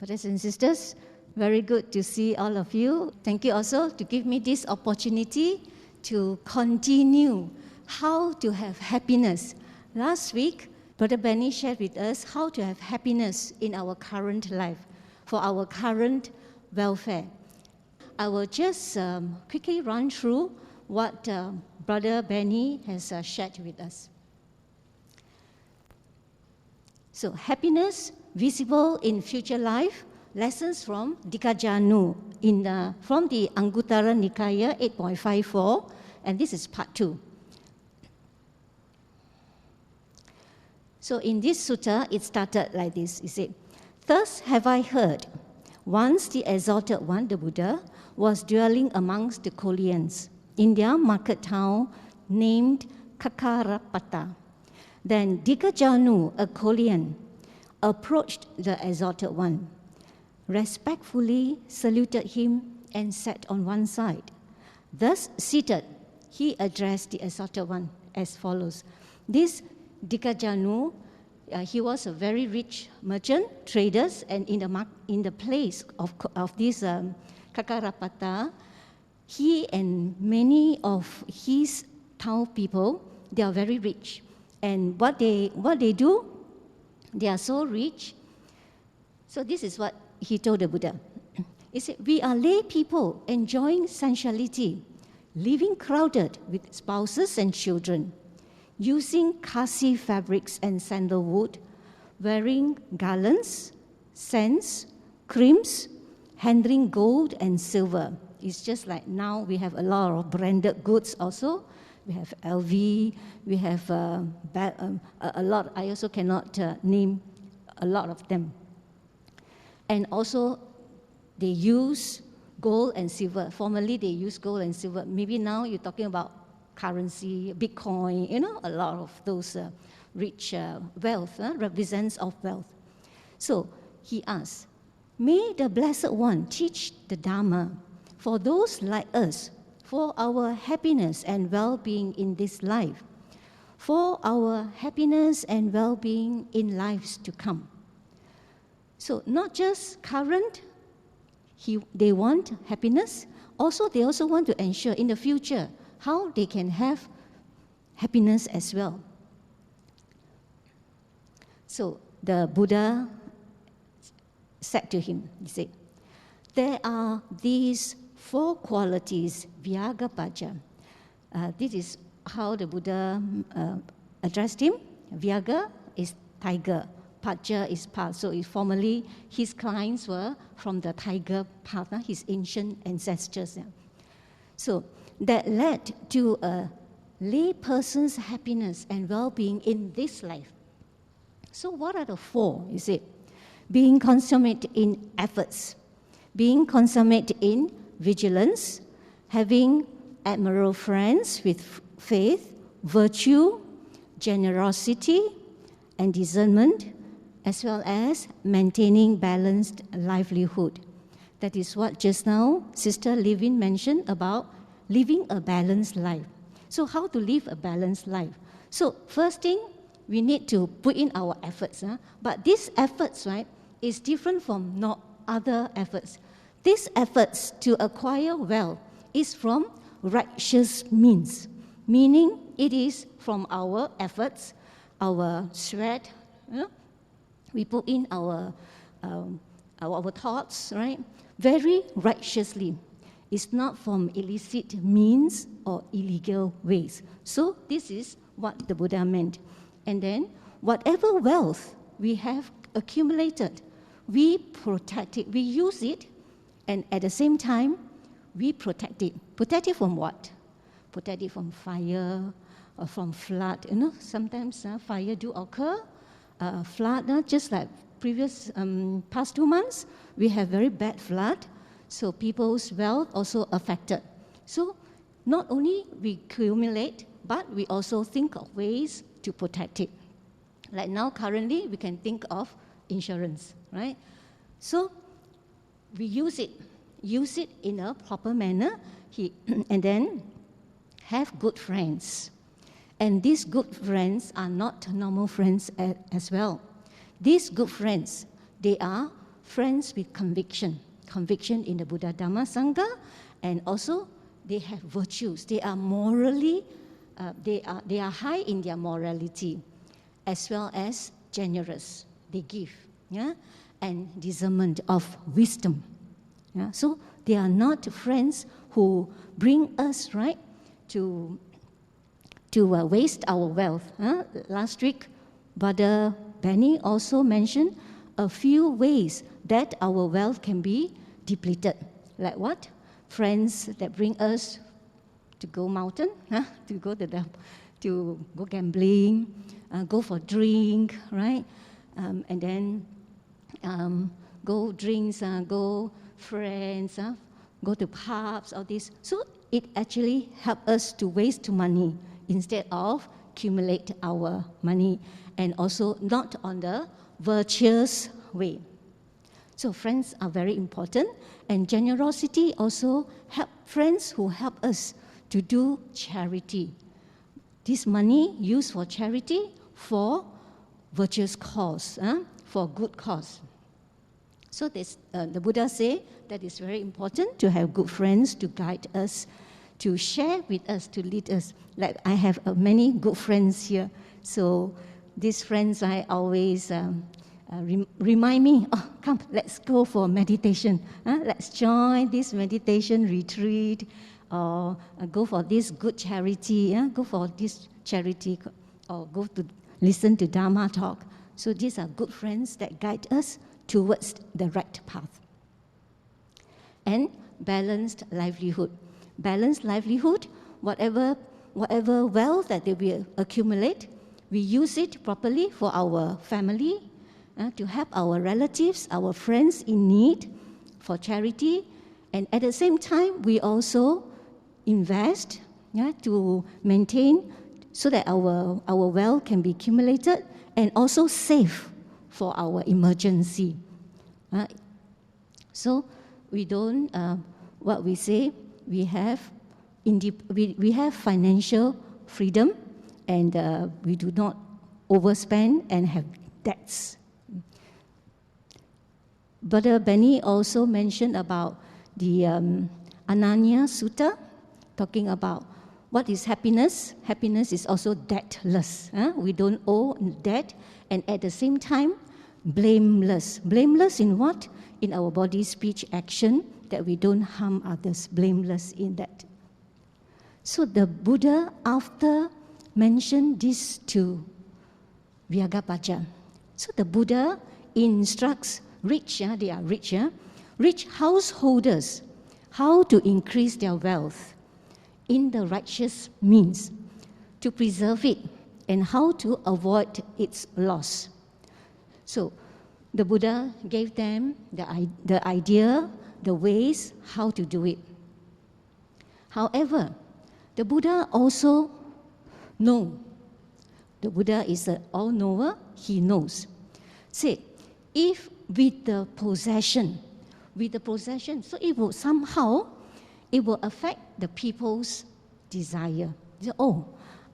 Brothers and sisters, very good to see all of you. Thank you also to give me this opportunity to continue how to have happiness. Last week, Brother Benny shared with us how to have happiness in our current life, for our current welfare. I will just quickly run through what Brother Benny has shared with us. So, happiness visible in future life, lessons from Dīghajāṇu from the Anguttara Nikaya 8.54, and this is part 2. So in this sutta, it started like this. It said, "Thus have I heard, once the Exalted One, the Buddha, was dwelling amongst the Koreans in their market town named Kakarapata. Then Dīghajāṇu, a Korean, approached the Exalted One, respectfully saluted him and sat on one side. Thus seated, he addressed the Exalted One as follows." This Dīghajāṇu, he was a very rich merchant, traders, and in the place of this Kakarapata, he and many of his town people, they are very rich. And what they do, they are so rich. So this is what he told the Buddha. He said, "We are lay people enjoying sensuality, living crowded with spouses and children, using kasi fabrics and sandalwood, wearing garlands, scents, creams, handling gold and silver." It's just like now we have a lot of branded goods also. We have LV, we have a lot, I also cannot name a lot of them. And also they use gold and silver. Formerly they used gold and silver. Maybe now you're talking about currency, Bitcoin, a lot of those rich wealth, represents of wealth. So he asked, "May the Blessed One teach the Dhamma for those like us, for our happiness and well-being in this life, for our happiness and well-being in lives to come." So not just current, they want happiness, they also want to ensure in the future how they can have happiness as well. So the Buddha said to him, he said, "There are these 4 qualities, Vyāga-paja." This is how the Buddha addressed him. Vyāga is tiger, Paja is path. So formerly his clients were from the tiger path, his ancient ancestors. So that led to a lay person's happiness and well-being in this life. So what are the 4? You see, being consummate in efforts, being consummate in vigilance, having admirable friends with faith, virtue, generosity, and discernment, as well as maintaining balanced livelihood. That is what just now Sister Levin mentioned about living a balanced life. So how to live a balanced life? So first thing, we need to put in our efforts. But these efforts, right, is different from not other efforts. These efforts to acquire wealth is from righteous means, meaning it is from our efforts, our sweat. We put in our thoughts, right, very righteously. It's not from illicit means or illegal ways. So this is what the Buddha meant. And then whatever wealth we have accumulated, we protect it, we use it, and at the same time, we protect it. Protect it from what? Protect it from fire or from flood. Sometimes fire do occur. Flood, just like past 2 months, we have very bad flood. So people's wealth also affected. So not only we accumulate, but we also think of ways to protect it. Like now, currently, we can think of insurance, right? So we use it in a proper manner, and then have good friends. And these good friends are not normal friends as well. These good friends, they are friends with conviction in the Buddha, Dhamma, Sangha, and also they have virtues. They are morally, they are high in their morality, as well as generous. They give, and discernment of wisdom. So they are not friends who bring us to waste our wealth. Last week, Brother Benny also mentioned a few ways that our wealth can be depleted. Like what? Friends that bring us to go mountain, to go gambling, go for drink, right? And then go drinks, go friends, go to pubs, all this. So it actually helps us to waste money instead of accumulate our money, and also not on the virtuous way. So friends are very important, and generosity also help friends who help us to do charity. This money used for charity for virtuous cause, for good cause. So this, the Buddha say that it's very important to have good friends to guide us, to share with us, to lead us. Like I have many good friends here. So these friends I always remind me, oh, come, let's go for meditation. Let's join this meditation retreat, or go for this good charity, go for this charity, or go to listen to Dhamma talk. So these are good friends that guide us towards the right path. And balanced livelihood. Balanced livelihood, whatever wealth that we accumulate, we use it properly for our family, to help our relatives, our friends in need, for charity, and at the same time, we also invest to maintain so that our wealth can be accumulated and also save for our emergency. So we don't, what we say, we have financial freedom, and we do not overspend and have debts. Brother Benny also mentioned about the Untitled Sutta, talking about what is happiness. Happiness is also debtless. We don't owe debt, and at the same time, blameless. Blameless in what? In our body, speech, action, that we don't harm others. Blameless in that. So the Buddha, after mentioned these two, Vyagapaja, so the Buddha instructs rich, they are rich, rich householders how to increase their wealth in the righteous means, to preserve it, and how to avoid its loss. So the Buddha gave them the idea, the ways how to do it. However, the Buddha also knows. The Buddha is an all-knower, he knows. Say, if with the possession, so it will somehow, it will affect the people's desire. Say, oh,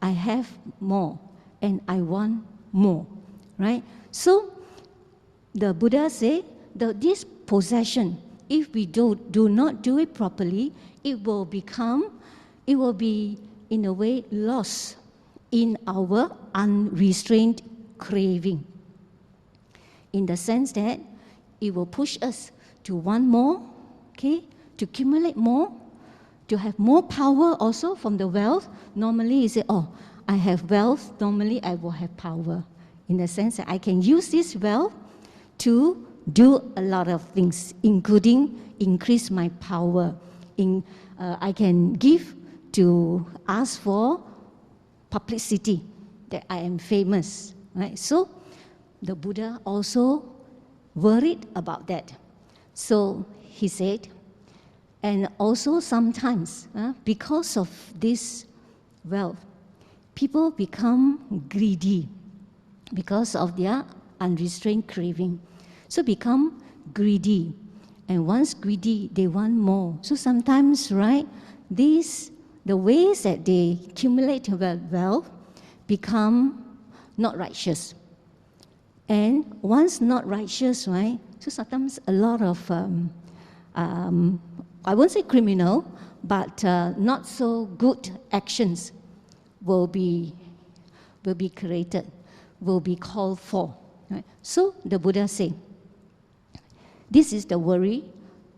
I have more, and I want more, right? So the Buddha say, this possession, if we do not do it properly, it will be in a way lost in our unrestrained craving. In the sense that it will push us to want more, to accumulate more, to have more power also from the wealth. Normally you say, oh, I have wealth, normally I will have power. In the sense that I can use this wealth to do a lot of things, including increase my power. I can give to ask for publicity, that I am famous, right? So the Buddha also worried about that. So he said, and also sometimes, because of this wealth, people become greedy because of their unrestrained craving. So become greedy. And once greedy, they want more. So sometimes, right, the ways that they accumulate wealth become not righteous. And once not righteous, right? So sometimes a lot of, I won't say criminal, but not so good actions will be created, will be called for. Right? So the Buddha said, this is the worry.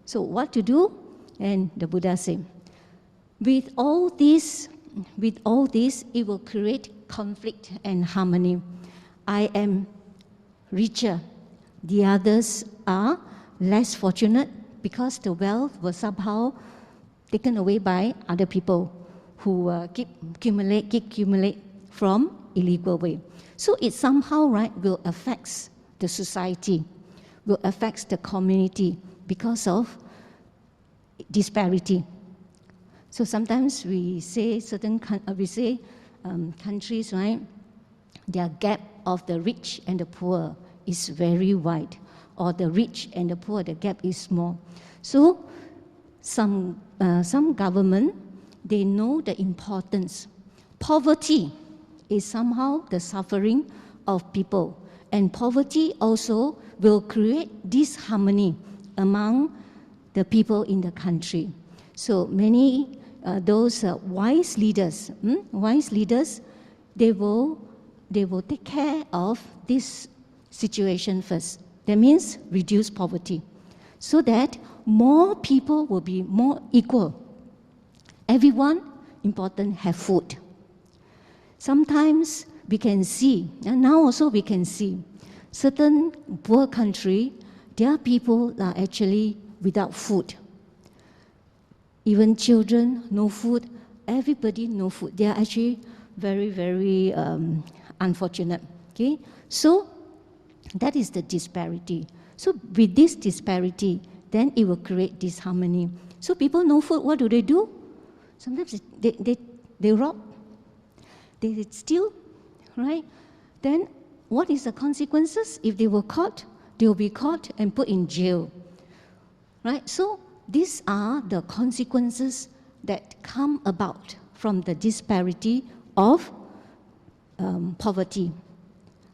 So what to do? And the Buddha said, with all this, it will create conflict and harmony. I am richer. The others are less fortunate because the wealth was somehow taken away by other people who keep accumulate from illegal way. So it somehow, right, will affect the society, will affect the community because of disparity. So sometimes we say countries, right, their gap of the rich and the poor is very wide, or the rich and the poor, the gap is small. So some government, they know the importance. Poverty is somehow the suffering of people, and poverty also will create disharmony among the people in the country. So many those wise leaders, they will take care of this situation first. That means reduce poverty, so that more people will be more equal. Everyone, important, have food. Sometimes we can see, and now also we can see, certain poor country, their people are actually without food. Even children, no food. Everybody, no food. They are actually very, very unfortunate. Okay, so that is the disparity. So with this disparity, then it will create disharmony. So people no food, what do? Sometimes they rob, they steal, right? Then what is the consequences? If they were caught, they will be caught and put in jail, right? So these are the consequences that come about from the disparity of poverty,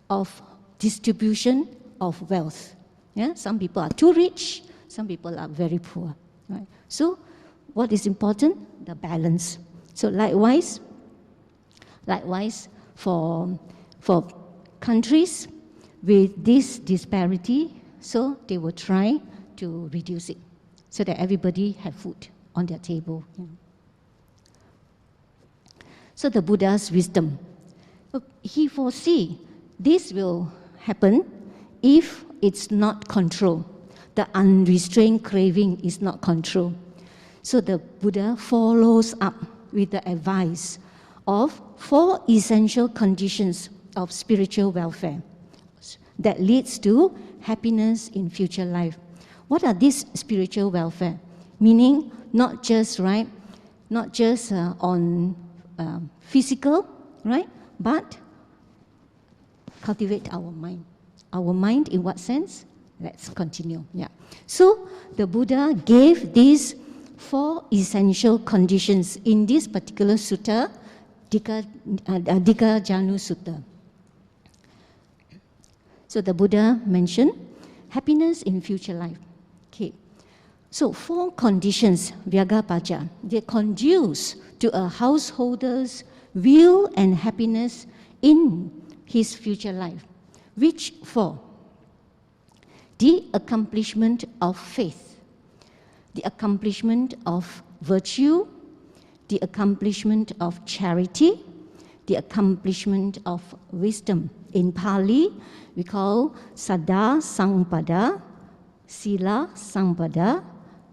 of distribution of wealth. Yeah? Some people are too rich, some people are very poor. Right? So what is important? The balance. So likewise for countries with this disparity, so they will try to reduce it so that everybody have food on their table. Yeah. So the Buddha's wisdom. He foresee this will happen if it's not controlled. The unrestrained craving is not controlled. So the Buddha follows up with the advice of 4 essential conditions of spiritual welfare that leads to happiness in future life. What are these spiritual welfare? Meaning not just on physical, right? But cultivate our mind. Our mind in what sense? Let's continue. Yeah. So the Buddha gave these 4 essential conditions in this particular sutta, Dīghajāṇu Sutta. So the Buddha mentioned happiness in future life. Okay. So 4 conditions, Vyagapaja, they conduce to a householder's will and happiness in his future life. Which 4? The accomplishment of faith, the accomplishment of virtue, the accomplishment of charity, the accomplishment of wisdom. In Pali, we call Saddha Sampada, Sila Sampada,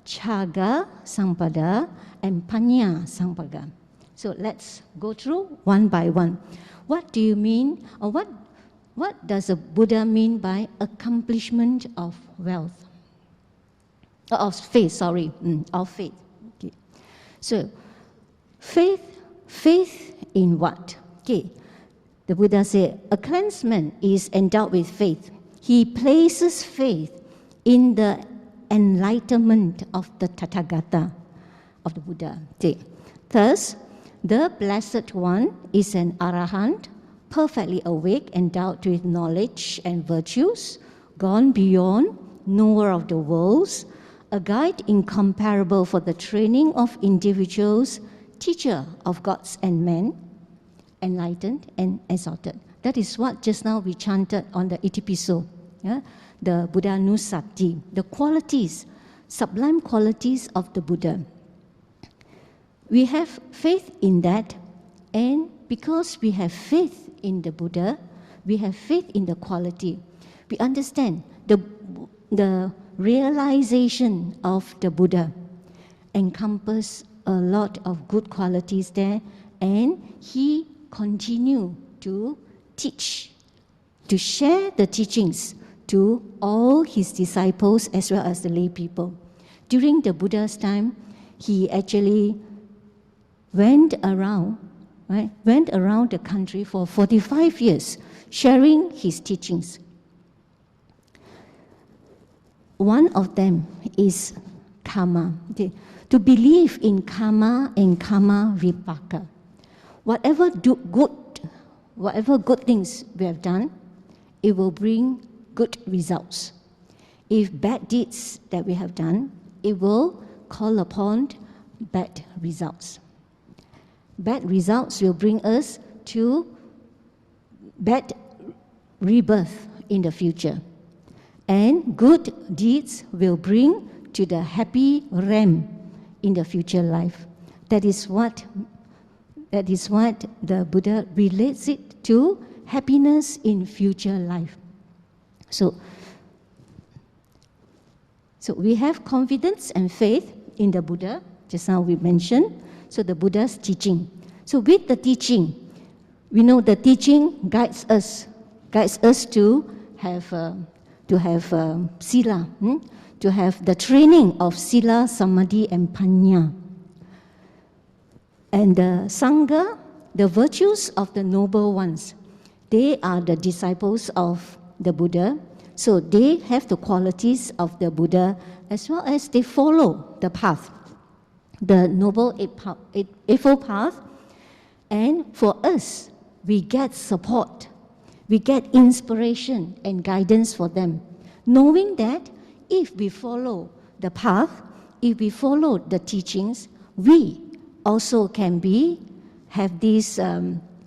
Chaga Sampada, and Panya Sampada. So let's go through one by one. What do you mean, or what does the Buddha mean by accomplishment of wealth? Of faith, of faith. Okay. So, faith in what? Okay. The Buddha said, a clansman is endowed with faith. He places faith in the enlightenment of the Tathagata, of the Buddha. Okay. Thus, the Blessed One is an Arahant perfectly awake, endowed with knowledge and virtues, gone beyond, knower of the worlds, a guide incomparable for the training of individuals, teacher of gods and men, enlightened and exalted. That is what just now we chanted on the Itipiso, the Buddha-nu Sati, the qualities, sublime qualities of the Buddha. We have faith in that, and because we have faith in the Buddha, we have faith in the quality. We understand the realization of the Buddha encompass a lot of good qualities there, and he continued to teach, to share the teachings to all his disciples as well as the lay people. During the Buddha's time, he actually went around the country for 45 years, sharing his teachings. One of them is karma, to believe in karma and Kamma-vibhanga. Whatever good things we have done, it will bring good results. If bad deeds that we have done, it will call upon bad results. Bad results will bring us to bad rebirth in the future. And good deeds will bring to the happy realm in the future life. That is what the Buddha relates it to, happiness in future life. So we have confidence and faith in the Buddha, just now we mentioned. So the Buddha's teaching. So with the teaching, we know the teaching guides us to have sila, to have the training of sila, samadhi, and panya. And the sangha, the virtues of the noble ones, they are the disciples of the Buddha. So they have the qualities of the Buddha as well as they follow the path, the Noble Eightfold Path. And for us, we get support, we get inspiration and guidance for them, knowing that if we follow the path, if we follow the teachings, we also can have this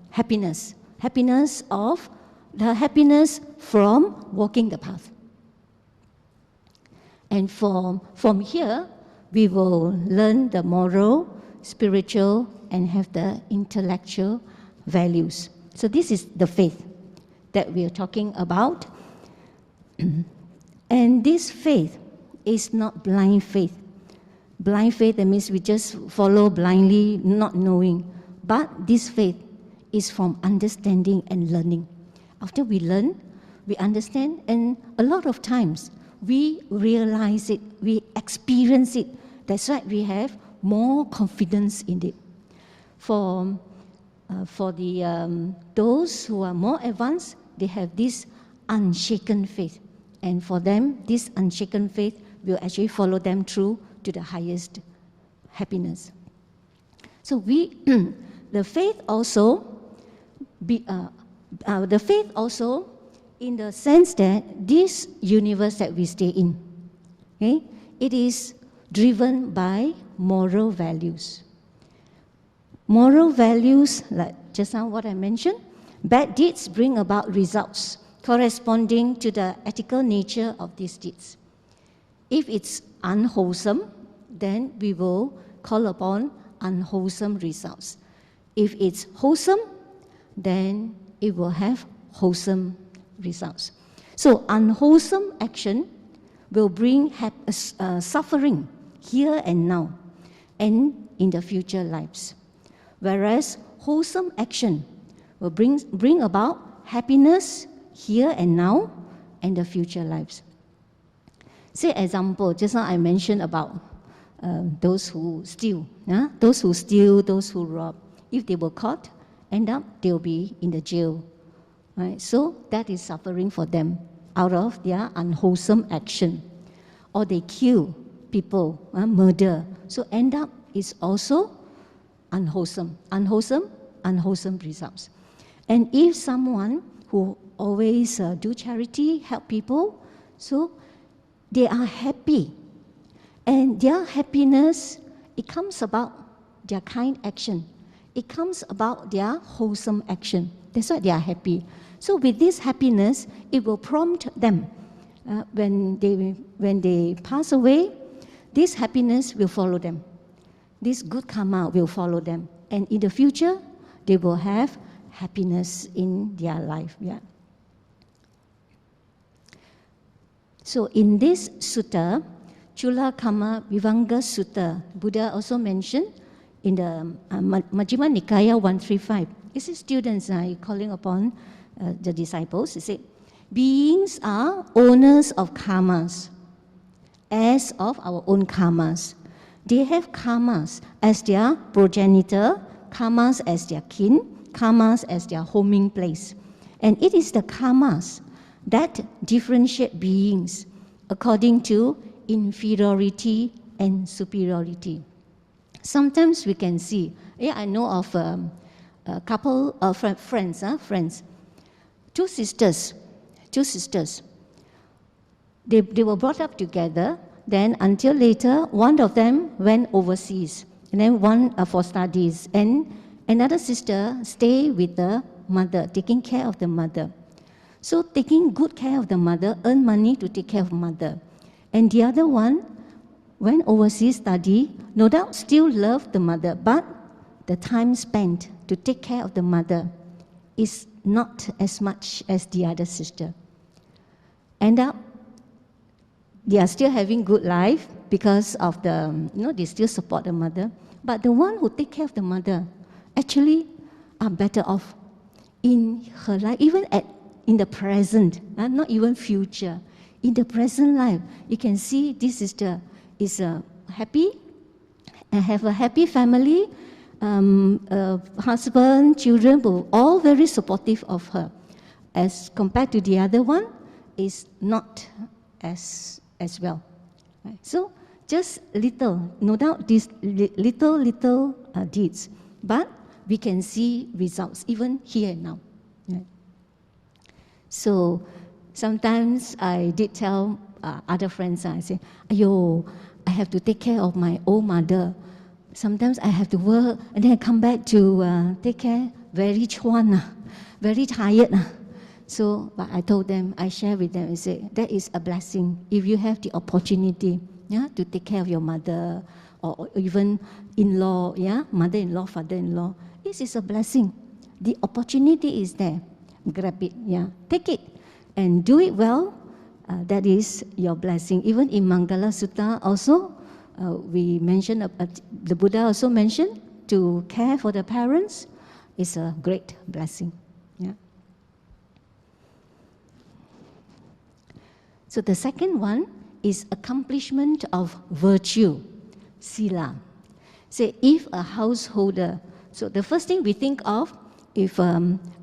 happiness from walking the path. And from here, we will learn the moral, spiritual, and have the intellectual values. So this is the faith that we are talking about. And this faith is not blind faith. Blind faith, that means we just follow blindly, not knowing. But this faith is from understanding and learning. After we learn, we understand, and a lot of times we realize it, we experience it. That's why we have more confidence in it. For those who are more advanced, they have this unshaken faith. And for them, this unshaken faith will actually follow them through to the highest happiness. So the faith also in the sense that this universe that we stay in, okay, it is driven by moral values. Moral values, like just now what I mentioned, bad deeds bring about results corresponding to the ethical nature of these deeds. If it's unwholesome, then we will call upon unwholesome results. If it's wholesome, then it will have wholesome results. So unwholesome action will bring suffering here and now and in the future lives. Whereas wholesome action will bring about happiness here and now and the future lives. Say example, just now I mentioned about those who steal, those who rob. If they were caught, end up they'll be in the jail. Right? So that is suffering for them out of their unwholesome action. Or they kill people, murder. So end up is also unwholesome results. And if someone who always do charity, help people, so they are happy. And their happiness, it comes about their kind action. It comes about their wholesome action. That's why they are happy. So with this happiness, it will prompt them. When they pass away, this happiness will follow them. This good karma will follow them. And in the future, they will have happiness in their life. Yeah. So in this sutta, Cula-kammavibhanga Sutta, Buddha also mentioned in the Majjhima Nikaya 135. This is students calling upon the disciples. He said, beings are owners of karmas, as of our own karmas. They have karmas as their progenitor, karmas as their kin, karmas as their homing place. And it is the karmas that differentiate beings according to inferiority and superiority. Sometimes we can see, I know of a couple of friends. Two sisters. They were brought up together. Then until later, one of them went overseas, and then one for studies, and another sister stayed with the mother, taking care of the mother. So taking good care of the mother, earn money to take care of mother. And the other one went overseas study, no doubt still loved the mother, but the time spent to take care of the mother is not as much as the other sister. End up, they are still having good life because of they still support the mother. But the one who take care of the mother actually are better off in her life, even in the present, not even future. In the present life, you can see this sister is happy and have a happy family, husband, children, all very supportive of her. As compared to the other one, is not as well. Right? So just little, no doubt these little deeds, but we can see results even here and now. Right? So sometimes I did tell other friends, I say, "Ayo, I have to take care of my old mother. Sometimes I have to work, and then I come back to take care. Very chuan, very tired." So, but I told them, I share with them, I say, that is a blessing. If you have the opportunity, to take care of your mother, or even in-law, mother-in-law, father-in-law, this is a blessing. The opportunity is there. Grab it, take it, and do it well. That is your blessing. Even in Mangala Sutta also, we mentioned, the Buddha also mentioned, to care for the parents is a great blessing. So the second one is accomplishment of virtue, sila. Say, if a householder, so the first thing we think of, if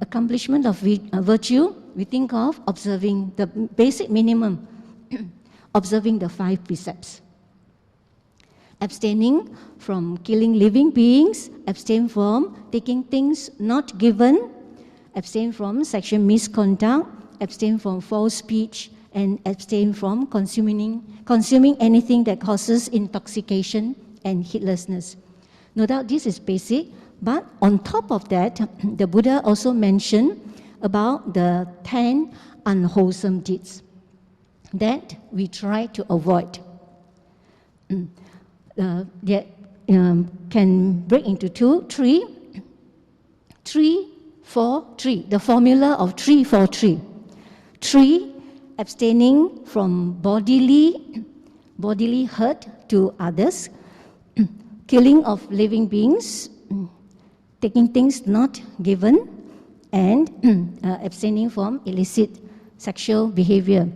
accomplishment of virtue, we think of observing the basic minimum, observing the 5 precepts. Abstaining from killing living beings, abstain from taking things not given, abstain from sexual misconduct, abstain from false speech, and abstain from consuming anything that causes intoxication and heedlessness. No doubt this is basic, but on top of that, the Buddha also mentioned about the 10 unwholesome deeds that we try to avoid. That can break into 2, 3, 4, 3. The formula of 3, 4, 3. 3, abstaining from bodily hurt to others, killing of living beings, taking things not given, and abstaining from illicit sexual behavior,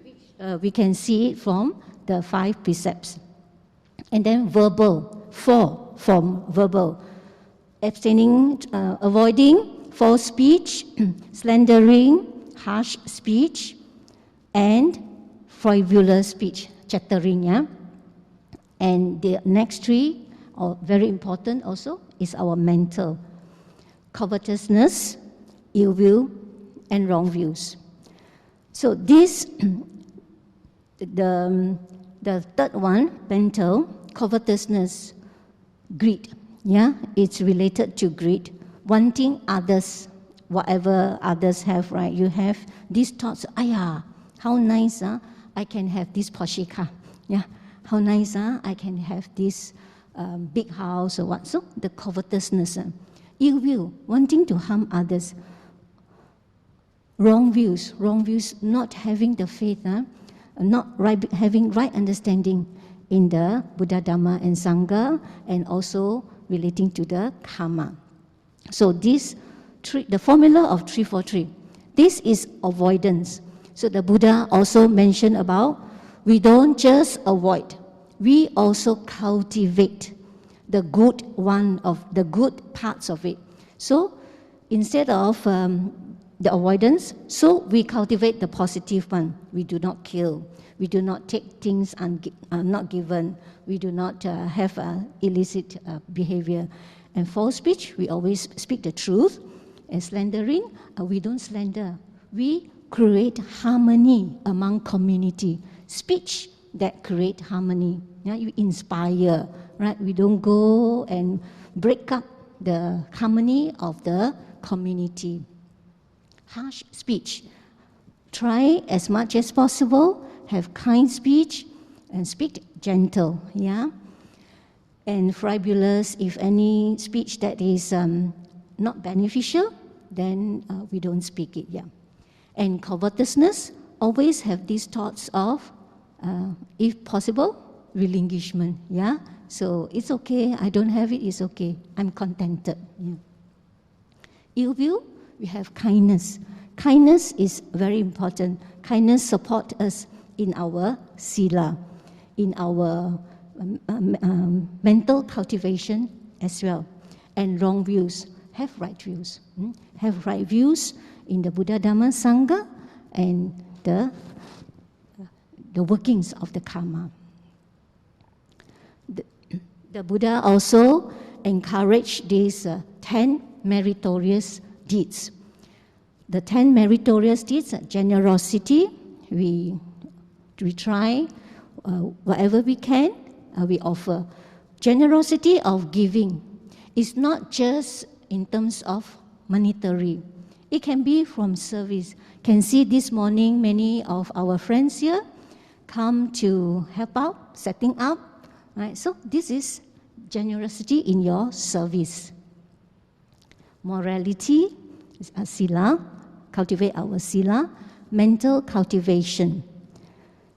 which we can see from the 5 precepts. And then verbal, 4 from verbal, abstaining, avoiding false speech, slandering, harsh speech, and frivolous speech, chattering. And the next 3, very important also, is our mental. Covetousness, ill will, and wrong views. So this, the third one, mental, covetousness, greed. Yeah, it's related to greed, wanting others, whatever others have, right? You have these thoughts, how nice, I can have this Porsche car. Yeah, how nice, I can have this big house or what. So the covetousness, ill will, wanting to harm others. Wrong views, not having the faith, not having right understanding in the Buddha, Dhamma, and Sangha, and also relating to the karma. So this the formula of 343, this is avoidance. So the Buddha also mentioned about, we don't just avoid, we also cultivate the good parts of it. So instead of the avoidance, so we cultivate the positive one. We do not kill. We do not take things not given. We do not have illicit behavior. And false speech, we always speak the truth. And slandering, we don't slander. We create harmony among community. Speech that create harmony. Yeah, you inspire, right? We don't go and break up the harmony of the community. Harsh speech. Try as much as possible, have kind speech, and speak gentle, yeah? And frivolous, if any speech that is not beneficial, then we don't speak it, yeah? And covetousness, always have these thoughts of, if possible, relinquishment, yeah? So it's okay, I don't have it, it's okay, I'm contented, yeah? Ill will, we have kindness. Kindness is very important. Kindness supports us in our sila, in our mental cultivation as well. And wrong views, have right views. Have right views in the Buddha, Dhamma, Sangha, and the workings of the karma. The Buddha also encouraged these 10 meritorious deeds. The 10 meritorious deeds, generosity, we try whatever we can, we offer. Generosity of giving is not just in terms of monetary. It can be from service. Can see this morning many of our friends here come to help out, setting up. Right? So this is generosity in your service. Morality, sila, cultivate our sila. Mental cultivation.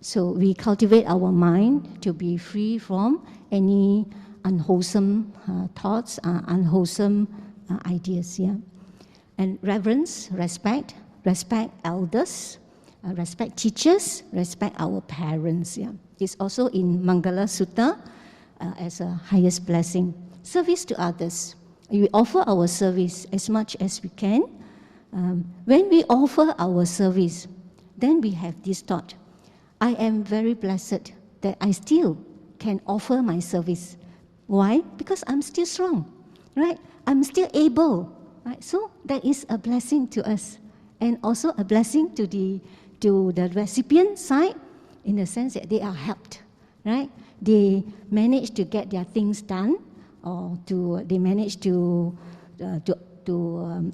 So we cultivate our mind to be free from any unwholesome thoughts, unwholesome ideas. Yeah, and reverence, respect elders, respect teachers, respect our parents. Yeah, it's also in Mangala Sutta as a highest blessing. Service to others. We offer our service as much as we can. When we offer our service, then we have this thought, I am very blessed that I still can offer my service. Why? Because I'm still strong, right? I'm still able, right? So that is a blessing to us, and also a blessing to the recipient side, in the sense that they are helped, right? They manage to get their things done, or they manage to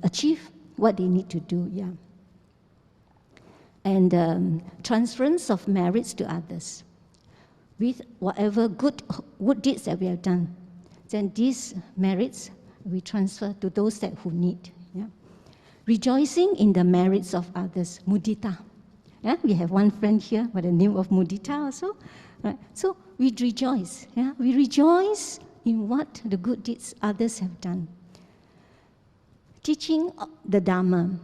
achieve what they need to do, yeah. And transference of merits to others. With whatever good deeds that we have done, then these merits we transfer to those who need. Yeah? Rejoicing in the merits of others, mudita. Yeah? We have one friend here by the name of Mudita also. Right? So we rejoice. Yeah? We rejoice in what the good deeds others have done. Teaching the Dhamma.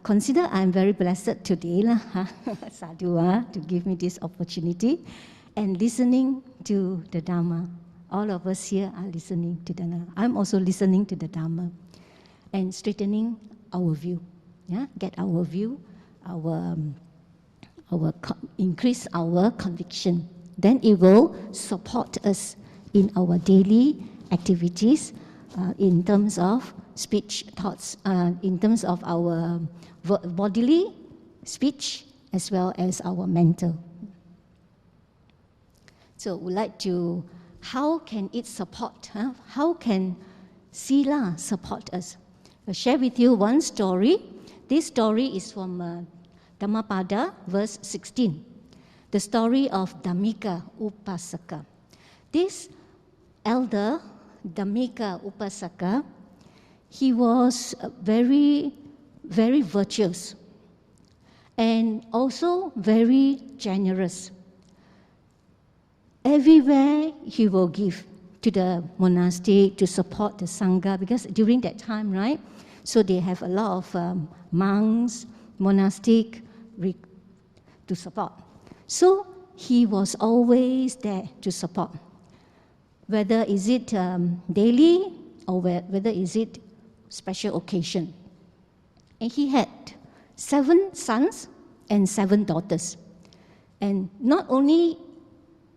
Consider I'm very blessed today, sadhu, to give me this opportunity, and listening to the Dhamma. All of us here are listening to the Dhamma. I'm also listening to the Dhamma, and straightening our view. Yeah, get our view, increase our conviction. Then it will support us in our daily activities, in terms of speech, thoughts, in terms of our bodily, speech, as well as our mental. So we'd like to, how can it support? How can Sila support us? I'll share with you one story. This story is from Dhammapada, verse 16. The story of Dhammika Upasaka. This elder, Dhammika Upasaka, he was very, very virtuous and also very generous. Everywhere he will give to the monastic to support the Sangha, because during that time, right, so they have a lot of monks, monastic to support. So he was always there to support, whether is it daily or whether is it special occasion. And he had 7 sons and 7 daughters. And not only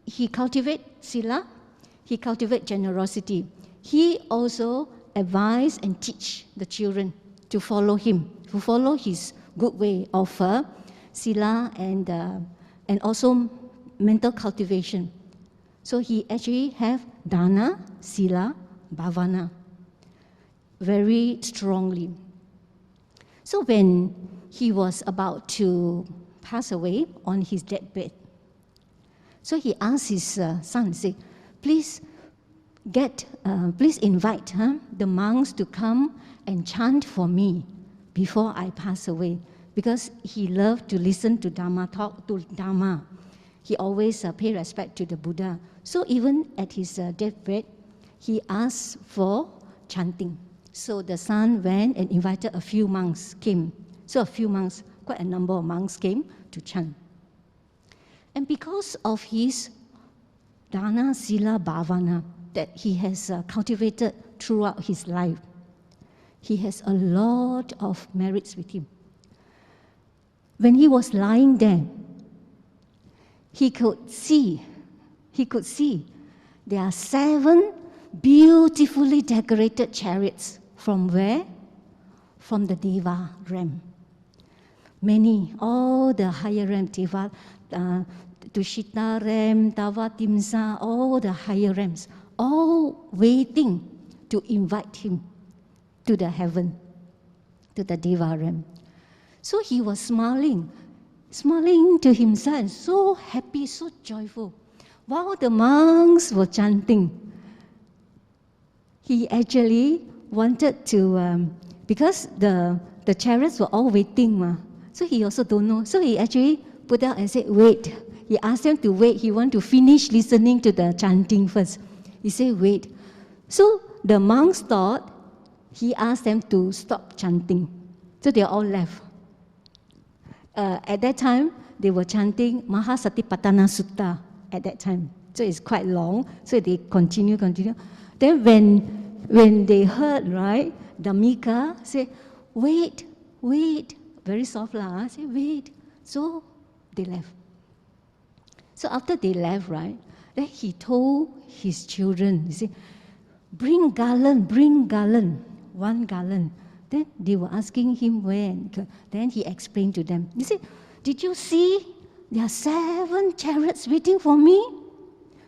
he cultivate sila, he cultivate generosity. He also advise and teach the children to follow him, to follow his good way of sila and also mental cultivation. So he actually have dana, sila, bhavana very strongly. So when he was about to pass away on his deathbed, so he asked his son, say, please invite the monks to come and chant for me before I pass away, because he loved to listen to Dhamma, talk to Dhamma. He always pay respect to the Buddha. So even at his deathbed, he asked for chanting. So the son went and invited a few monks came. So a few monks, quite a number of monks came to chant. And because of his dana, sila, bhavana that he has cultivated throughout his life, he has a lot of merits with him. When he was lying there, he could see there are 7 beautifully decorated chariots. From where? From the Deva realm. Many, all the higher realm, Deva, Tushita realm, Tavatimsa, all the higher realms, all waiting to invite him to the heaven, to the Deva realm. So he was smiling to himself, so happy, so joyful. While the monks were chanting, he actually wanted to, because the chariots were all waiting, so he also don't know. So he actually put out and said, wait. He asked them to wait. He wanted to finish listening to the chanting first. He said, wait. So the monks thought he asked them to stop chanting. So they all left. At that time, they were chanting Mahasatipatthana Sutta at that time. So it's quite long. So they continue. Then when they heard, right, Dhammika say, wait, very soft lah, say wait. So they left. So after they left, right, then he told his children, he said, bring garland, 1 garland. Then they were asking him when. Then he explained to them. He said, did you see there are 7 chariots waiting for me?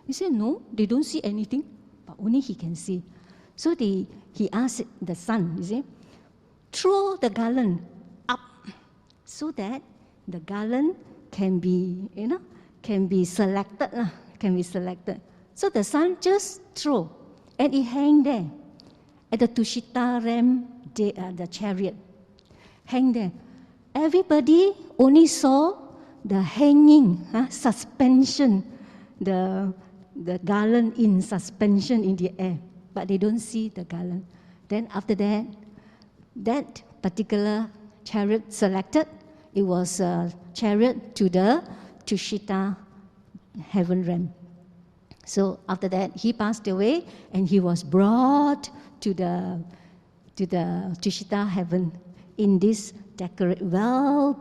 He said, no, they don't see anything, but only he can see. So he asked the son, he said, throw the garland up so that the garland can be, selected. So the son just threw, and it hang there at the Tushita Ram, the chariot, hang there. Everybody only saw the hanging, suspension, the garland in suspension in the air, but they don't see the garland. Then after that, that particular chariot selected, it was a chariot to the Tushita heaven realm. So after that, he passed away, and he was brought to the Tushita heaven in this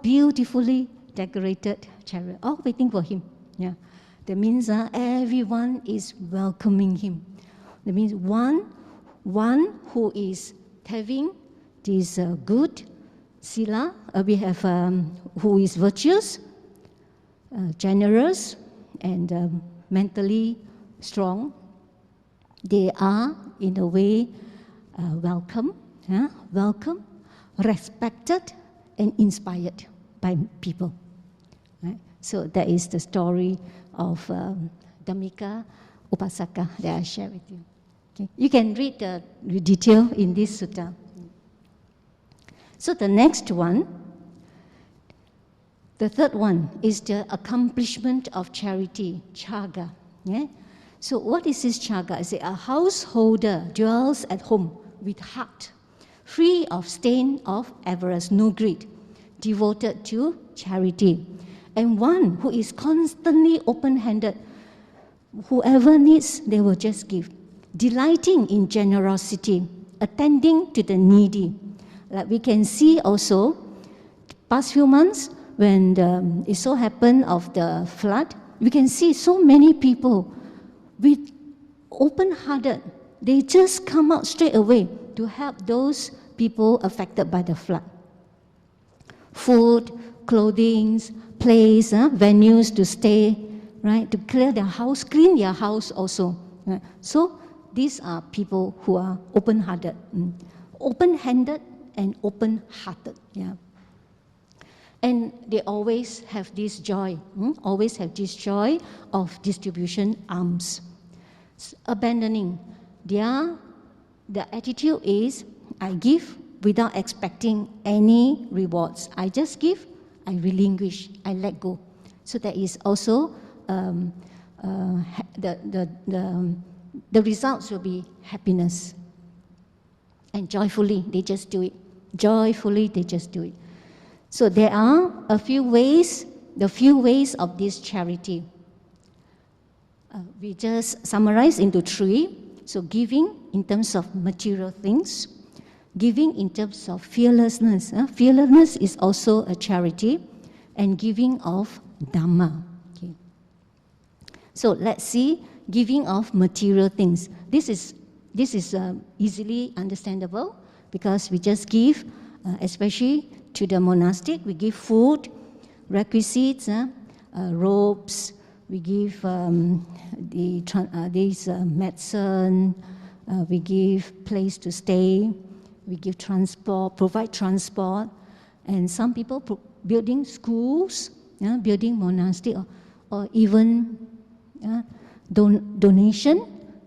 beautifully decorated chariot, all waiting for him. Yeah, that means everyone is welcoming him. That means one one who is having this good sila, we have who is virtuous, generous, and mentally strong. They are, in a way, welcome, respected, and inspired by people. Right? So that is the story of Dhammika Upasaka that I share with you. Okay. You can read the detail in this sutta. So the next one, the third one, is the accomplishment of charity, chaga. Yeah? So what is this chaga? It's a householder dwells at home with heart, free of stain of avarice, no greed, devoted to charity. And one who is constantly open-handed, whoever needs, they will just give. Delighting in generosity, attending to the needy. Like we can see also, past few months, when it so happened of the flood, we can see so many people with open-hearted. They just come out straight away to help those people affected by the flood. Food, clothing, place, venues to stay, right? To clear their house, clean their house also. Right? So these are people who are open-hearted, open-handed and open-hearted. Yeah. And they always have this joy, always have this joy of distribution alms. Abandoning. The attitude is, I give without expecting any rewards. I just give, I relinquish, I let go. So that is also, the results will be happiness. And joyfully, they just do it. Joyfully, they just do it. So there are the few ways of this charity. We just summarize into three. So giving in terms of material things, giving in terms of fearlessness. Fearlessness is also a charity, and giving of Dhamma. Okay. So let's see, giving of material things. This is easily understandable because we just give, especially to the monastic, we give food, requisites, robes, we give medicine, we give place to stay, we give transport, provide transport, and some people building schools, building monastic, or even donation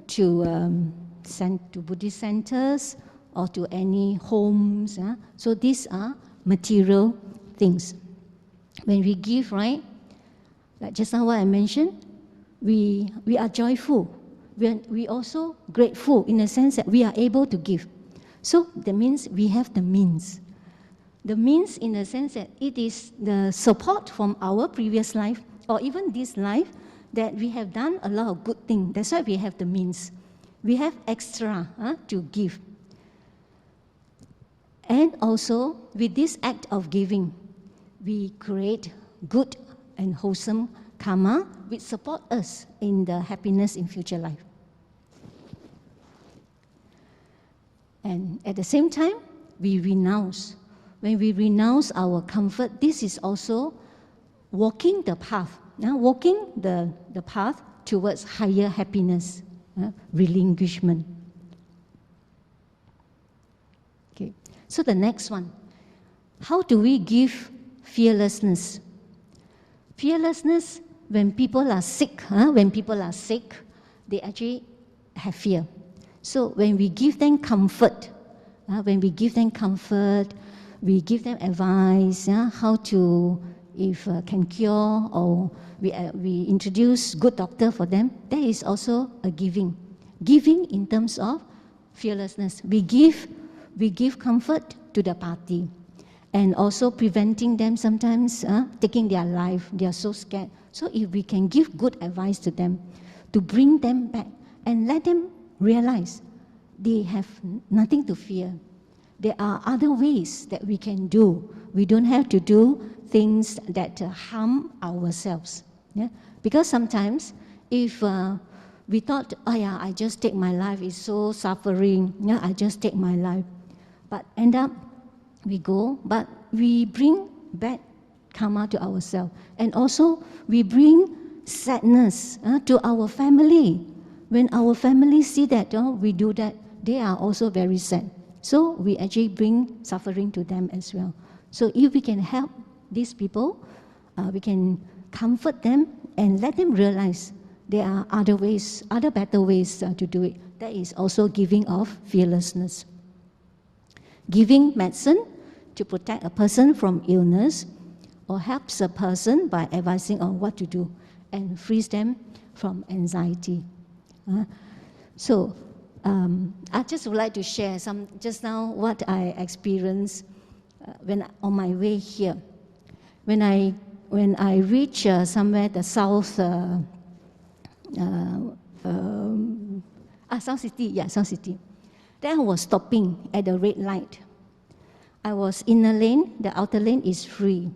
to Buddhist centers or to any homes. So these are material things. When we give, right, like just now what I mentioned, we are joyful. We also grateful in the sense that we are able to give. So that means we have the means. The means in the sense that it is the support from our previous life or even this life that we have done a lot of good things. That's why we have the means. We have extra to give. And also, with this act of giving, we create good and wholesome karma which support us in the happiness in future life. And at the same time, we renounce. When we renounce our comfort, this is also walking the path. Walking the path towards higher happiness, relinquishment. Okay. So the next one, how do we give fearlessness? Fearlessness, when people are sick, they actually have fear. So when we give them comfort, we give them advice, how to, if can cure, or we introduce good doctor for them, that is also a giving. Giving in terms of fearlessness. We give comfort to the party, and also preventing them sometimes taking their life. They are so scared. So if we can give good advice to them, to bring them back and let them realize they have nothing to fear. There are other ways that we can do. We don't have to do things that harm ourselves. Yeah? Because sometimes if we thought, oh yeah, I just take my life, it's so suffering, yeah, I just take my life. But end up, we go, but we bring bad karma to ourselves. And also, we bring sadness to our family. When our family see that we do that, they are also very sad. So we actually bring suffering to them as well. So if we can help these people, we can comfort them and let them realize there are other ways, other better ways to do it. That is also giving of fearlessness. Giving medicine to protect a person from illness, or helps a person by advising on what to do and frees them from anxiety. I just would like to share some, just now, what I experienced when on my way here. When I reach somewhere, the south, South City. Then I was stopping at the red light. I was in a lane, the outer lane is free.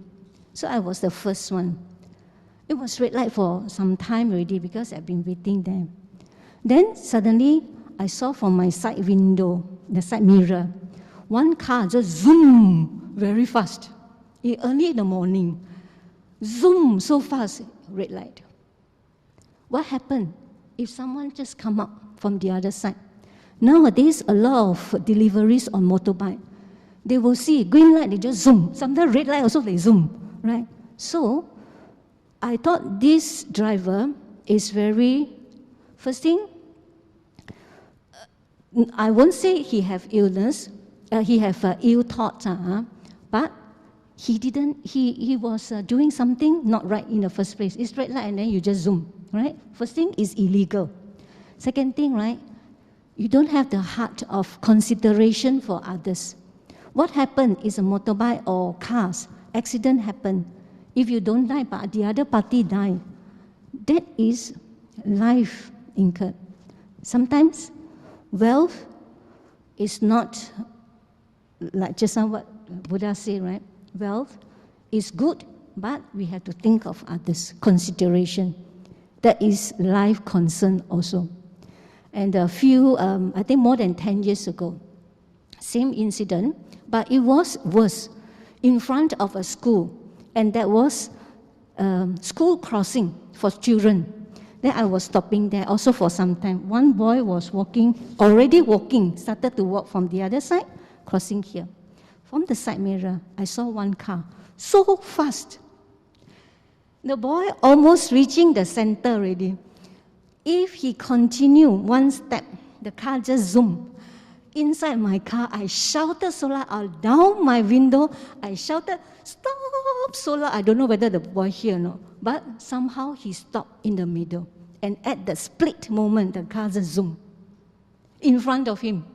So I was the first one. It was red light for some time already because I've been waiting there. Then suddenly, I saw from my side window, the side mirror, one car just zoom very fast. Early in the morning, zoom so fast, red light. What happened if someone just come up from the other side? Nowadays, a lot of deliveries on motorbike, they will see green light, they just zoom. Sometimes red light also they zoom, right? So, I thought this driver is very, first thing, I won't say he have illness, he have ill thoughts, but he was doing something not right in the first place. It's red light and then you just zoom, right? First thing is illegal. Second thing, right, you don't have the heart of consideration for others. What happened is a motorbike or cars, accident happen. If you don't die, but the other party die, that is life incurred. Sometimes wealth is not, like just now what Buddha said, right? Wealth is good, but we have to think of others, consideration. That is life concern also. And a few, I think more than 10 years ago, same incident, but it was worse, in front of a school. And that was school crossing for children. Then I was stopping there also for some time. One boy was already walking, started to walk from the other side, crossing here. From the side mirror, I saw one car, so fast. The boy almost reaching the center already. If he continue one step, the car just zoomed. Inside my car, I shouted so loud, down my window, I shouted, "Stop so loud." I don't know whether the boy hear or not, but somehow he stopped in the middle. And at the split moment, the car just zoomed in front of him.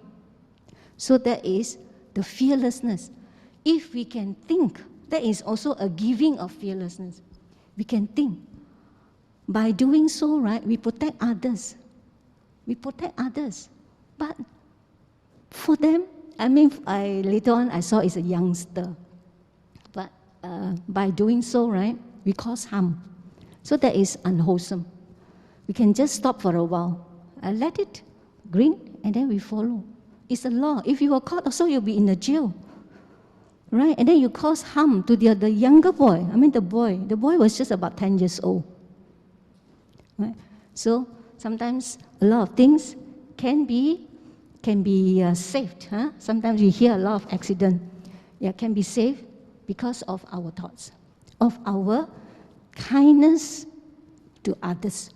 So that is the fearlessness. If we can think, that is also a giving of fearlessness. We can think. By doing so, right, we protect others. We protect others. But for them, later on I saw it's a youngster. But by doing so, right, we cause harm. So that is unwholesome. We can just stop for a while. Let it green, and then we follow. It's a law. If you are caught also, you'll be in the jail. Right? And then you cause harm to the younger boy. The boy. The boy was just about 10 years old. Right? So sometimes a lot of things can be saved. Sometimes we hear a lot of accident. Yeah, can be saved because of our thoughts, of our kindness to others.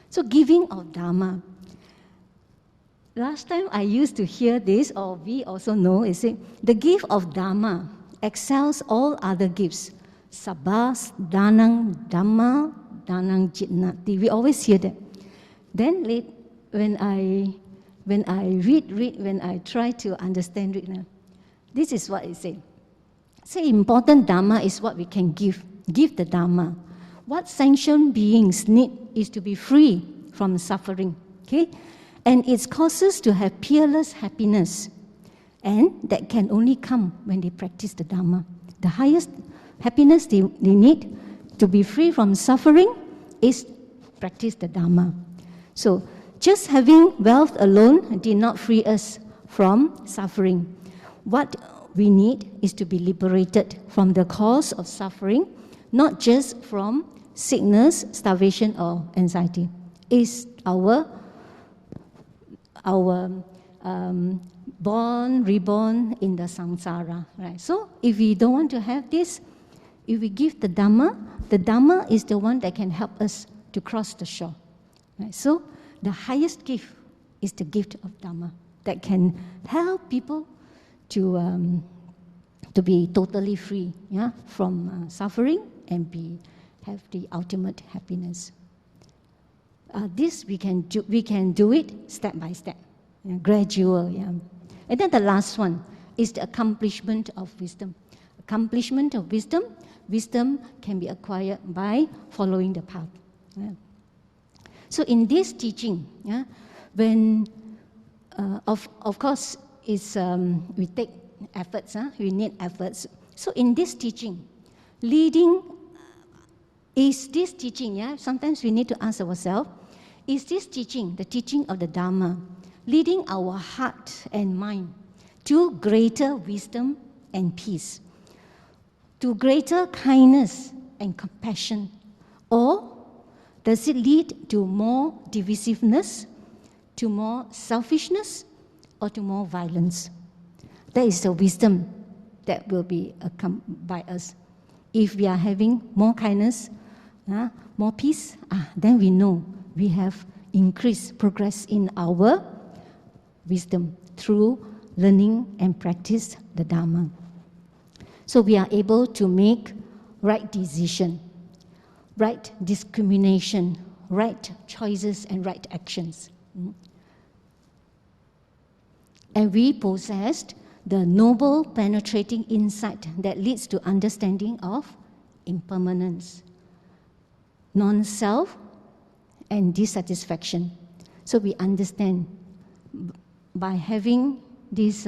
So giving of Dhamma. Last time I used to hear this, or we also know, is it the gift of Dhamma excels all other gifts. Sabas danang Dhamma danang jitnati. We always hear that. Then when I try to understand it now, this is what it says. Say important Dhamma is what we can give. Give the Dhamma. What sentient beings need is to be free from suffering. Okay? And it causes to have peerless happiness. And that can only come when they practice the Dhamma. The highest happiness they need to be free from suffering is practice the Dhamma. So just having wealth alone did not free us from suffering. What we need is to be liberated from the cause of suffering, not just from sickness, starvation, or anxiety. It's our born, reborn in the samsara. Right? So if we don't want to have this, if we give the Dhamma is the one that can help us to cross the shore. Right? So the highest gift is the gift of Dhamma that can help people to be totally free, yeah, from suffering and have the ultimate happiness. This we can do it step by step, gradual. Yeah. And then the last one is the accomplishment of wisdom. Accomplishment of wisdom. Wisdom can be acquired by following the path. Yeah. So in this teaching, yeah, when of course it's we take efforts. We need efforts. So in this teaching, is this teaching? Yeah. Sometimes we need to ask ourselves: is this teaching, the teaching of the Dhamma, leading our heart and mind to greater wisdom and peace, to greater kindness and compassion, or does it lead to more divisiveness, to more selfishness, or to more violence? That is the wisdom that will be accompanied by us. If we are having more kindness, more peace, then we know we have increased progress in our wisdom through learning and practice the Dhamma. So we are able to make right decision, right discrimination, right choices, and right actions. And we possessed the noble penetrating insight that leads to understanding of impermanence, non-self, and dissatisfaction. So we understand by having this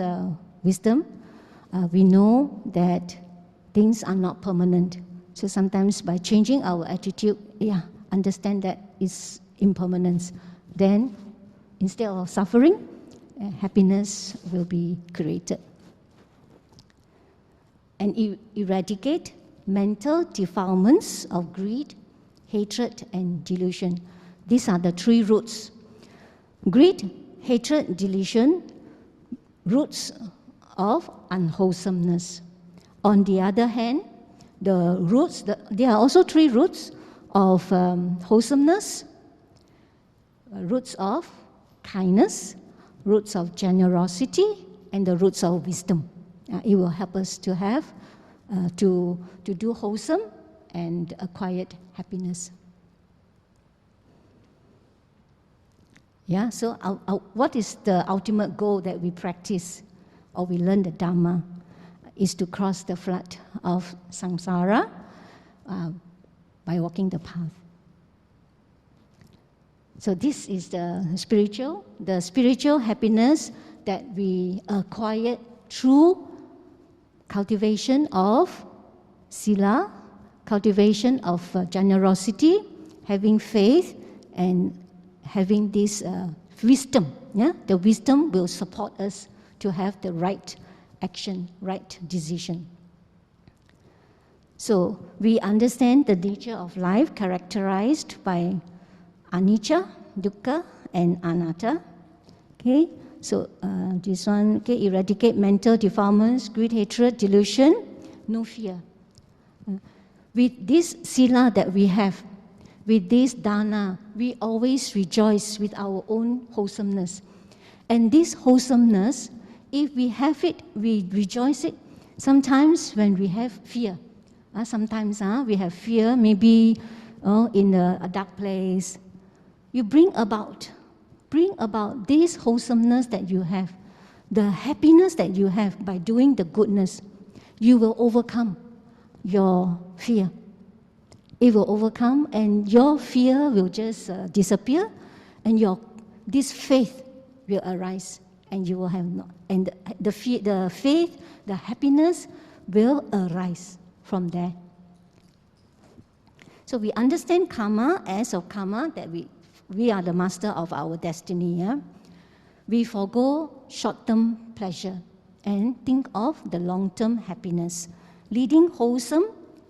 wisdom, we know that things are not permanent. So sometimes by changing our attitude, understand that it's impermanence. Then instead of suffering, happiness will be created. And eradicate mental defilements of greed, hatred, and delusion. These are the three roots. Greed, hatred, delusion, roots of unwholesomeness. On the other hand, the roots, there are also three roots of wholesomeness, roots of kindness, roots of generosity, and the roots of wisdom. It will help us to have, to do wholesome and acquired happiness. Yeah, so what is the ultimate goal that we practice or we learn the Dhamma? Is to cross the flood of samsara by walking the path. So this is the spiritual happiness that we acquired through cultivation of sila, cultivation of generosity, having faith, and having this wisdom. Yeah? The wisdom will support us to have the right action, right decision. So we understand the nature of life characterized by anicca, dukkha, and anatta. Okay, so this one, okay, eradicate mental defilements, greed, hatred, delusion, no fear. With this sila that we have, with this dana, we always rejoice with our own wholesomeness. And this wholesomeness, if we have it, we rejoice it. Sometimes when we have fear, sometimes we have fear, maybe in a dark place, you bring about this wholesomeness that you have, the happiness that you have by doing the goodness. You will overcome your fear. It will overcome, and your fear will just disappear, and this faith will arise, and you will have and the faith, the happiness will arise from there. So we understand karma as of karma, that we are the master of our destiny. Yeah? We forego short-term pleasure and think of the long-term happiness, leading wholesome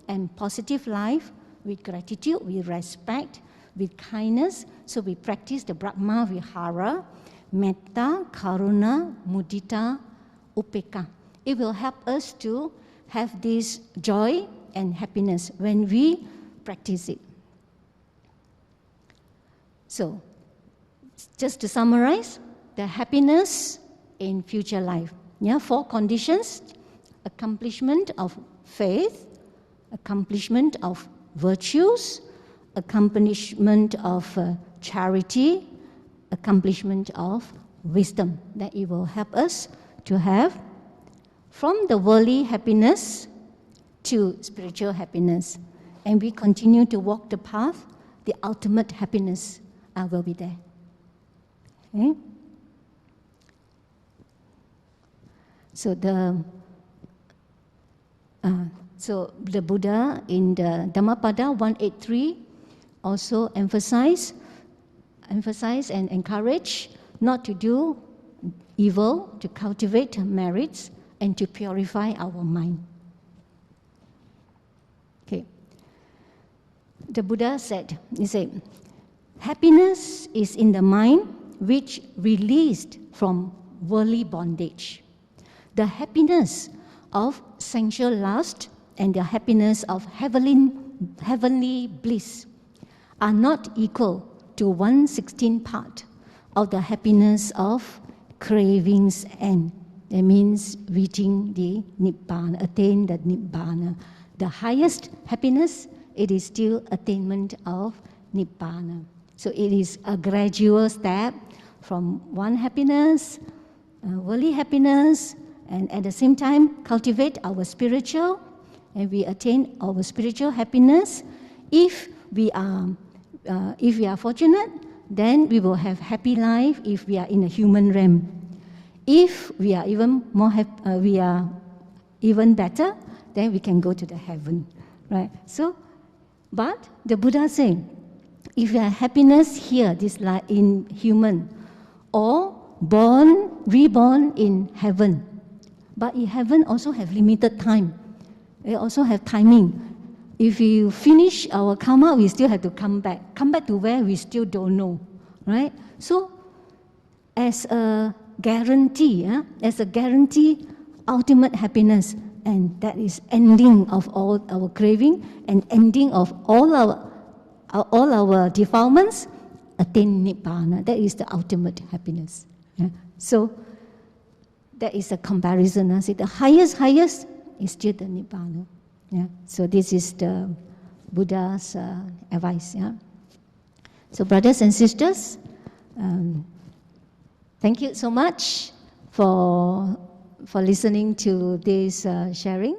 and positive life with gratitude, with respect, with kindness. So we practice the Brahma Vihara, Metta, Karuna, Mudita, Upekkha. It will help us to have this joy and happiness when we practice it. So, just to summarize, the happiness in future life. Yeah, 4 conditions: accomplishment of faith, accomplishment of virtues, accomplishment of charity, accomplishment of wisdom. That it will help us to have from the worldly happiness to spiritual happiness. And we continue to walk the path, the ultimate happiness will be there. Okay? So the Buddha in the Dhammapada 183 also emphasize and encourage not to do evil, to cultivate merits, and to purify our mind. Okay. The Buddha said, happiness is in the mind which released from worldly bondage. The happiness of sensual lust and the happiness of heavenly bliss are not equal to 1/16 part of the happiness of cravings and that means reaching the Nibbana, attain the Nibbana. The highest happiness, it is still attainment of Nibbana. So it is a gradual step from one happiness, worldly happiness, and at the same time cultivate our spiritual, and we attain our spiritual happiness. If we are fortunate, then we will have happy life if we are in a human realm. If we are even more we are even better, then we can go to the heaven, right? So, but the Buddha saying, if you have happiness here, this life in human, or reborn in heaven, but in heaven also have limited time. They also have timing. If you finish our karma, we still have to come back. Come back to where we still don't know, right? So, as a guarantee, ultimate happiness, and that is ending of all our craving and ending of all our defilements, attain Nibbana. That is the ultimate happiness. Yeah? So that is a comparison. See, the highest is still the Nibbana. Yeah? So this is the Buddha's advice. Yeah? So brothers and sisters, thank you so much for listening to this sharing.